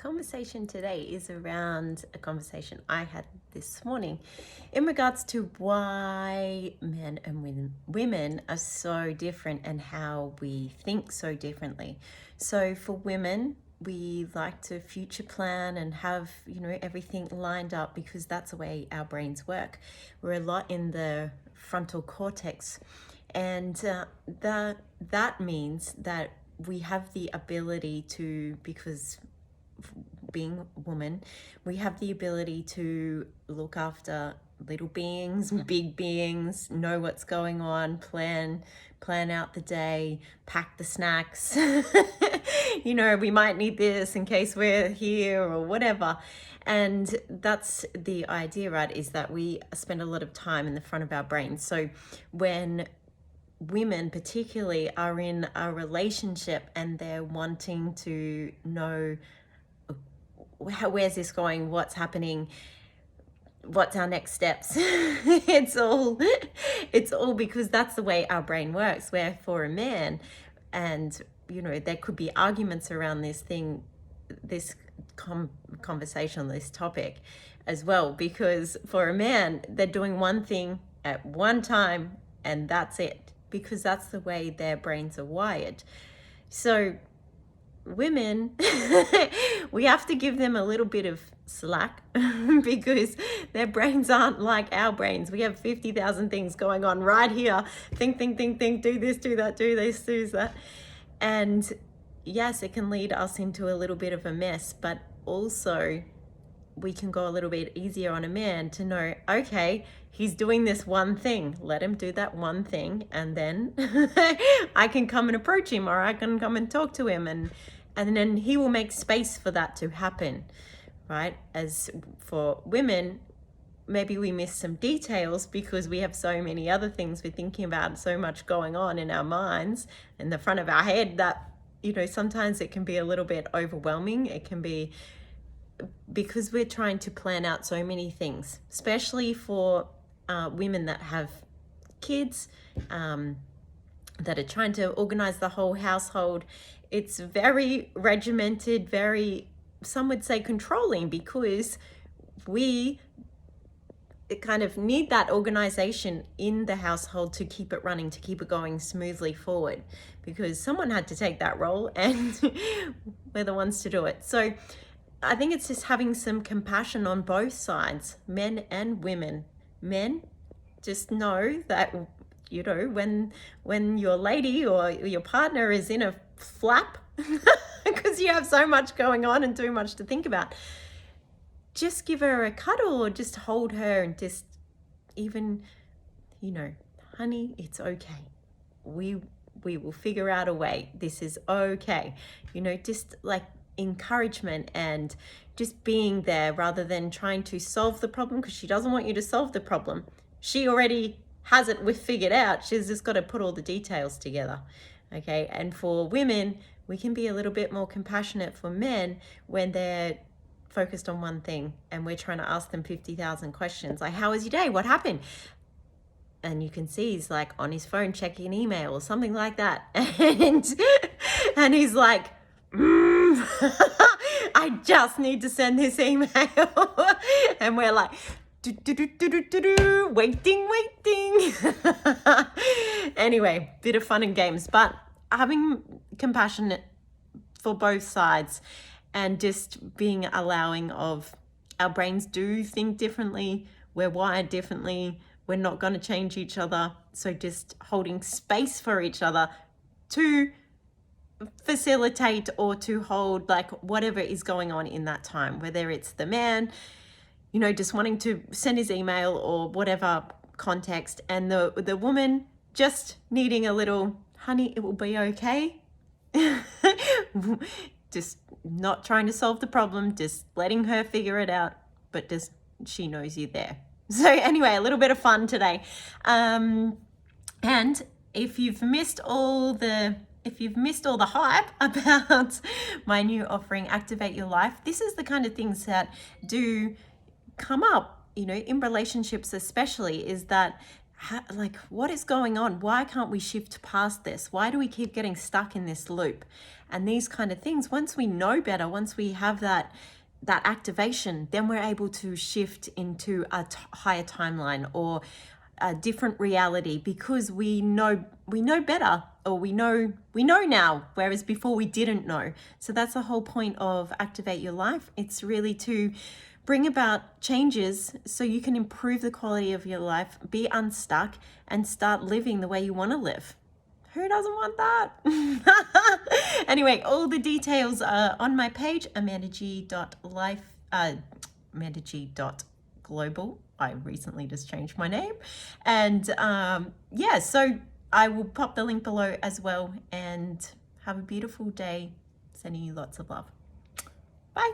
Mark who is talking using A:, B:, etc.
A: conversation today is around a conversation I had this morning in regards to why men and women are so different and how we think so differently. So for women, we like to future plan and have, everything lined up because that's the way our brains work. We're a lot in the frontal cortex, and that means that we have the ability to, because being a woman, we have the ability to look after little beings, big beings, know what's going on, plan out the day, pack the snacks. We might need this in case we're here or whatever. And that's the idea, right? Is that we spend a lot of time in the front of our brains. So when women particularly are in a relationship and they're wanting to know, where's this going, what's happening, what's our next steps, it's all because that's the way our brain works. Where for a man, and there could be arguments around this conversation, this topic as well, because for a man, they're doing one thing at one time and that's it, because that's the way their brains are wired. So women, we have to give them a little bit of slack because their brains aren't like our brains. We have 50,000 things going on right here. Think, do this, do that, do this, do that. And yes, it can lead us into a little bit of a mess, but also we can go a little bit easier on a man to know, okay, he's doing this one thing. Let him do that one thing, and then I can come and approach him, or I can come and talk to him, and then he will make space for that to happen, right? As for women, maybe we miss some details because we have so many other things we're thinking about, so much going on in our minds, in the front of our head, that sometimes it can be a little bit overwhelming. It can be because we're trying to plan out so many things, especially for women that have kids, that are trying to organize the whole household. It's very regimented, very, some would say, controlling, because we kind of need that organization in the household to keep it running, to keep it going smoothly forward, because someone had to take that role and we're the ones to do it. So I think it's just having some compassion on both sides, men and women. Men, just know that, when your lady or your partner is in a flap because you have so much going on and too much to think about, just give her a cuddle or just hold her and just even, honey, it's okay. We will figure out a way. This is okay. Just like encouragement and just being there rather than trying to solve the problem, because she doesn't want you to solve the problem. She already has it figured out. She's just got to put all the details together. Okay. And for women, we can be a little bit more compassionate for men when they're focused on one thing and we're trying to ask them 50,000 questions, like, how was your day? What happened? And you can see he's like on his phone checking email or something like that. And he's like, I just need to send this email. And we're like, waiting. Anyway, bit of fun and games, but having compassion for both sides and just being allowing of, our brains do think differently. We're wired differently. We're not going to change each other. So just holding space for each other to facilitate or to hold, like, whatever is going on in that time, whether it's the man, just wanting to send his email or whatever context, and the woman just needing a little, honey, it will be okay. Just not trying to solve the problem, just letting her figure it out, but just, she knows you're there. So anyway, a little bit of fun today. And if you've missed all the hype about my new offering, Activate Your Life, this is the kind of things that do come up, in relationships especially, is that like, what is going on? Why can't we shift past this? Why do we keep getting stuck in this loop? And these kind of things, once we know better, once we have that activation, then we're able to shift into a higher timeline or a different reality, because we know better, or we know now, whereas before we didn't know. So that's the whole point of Activate Your Life. It's really to bring about changes so you can improve the quality of your life, be unstuck, and start living the way you want to live. Who doesn't want that? Anyway, all the details are on my page, amandag.life, amandag.global. I recently just changed my name. And yeah, so I will pop the link below as well. And have a beautiful day. Sending you lots of love. Bye.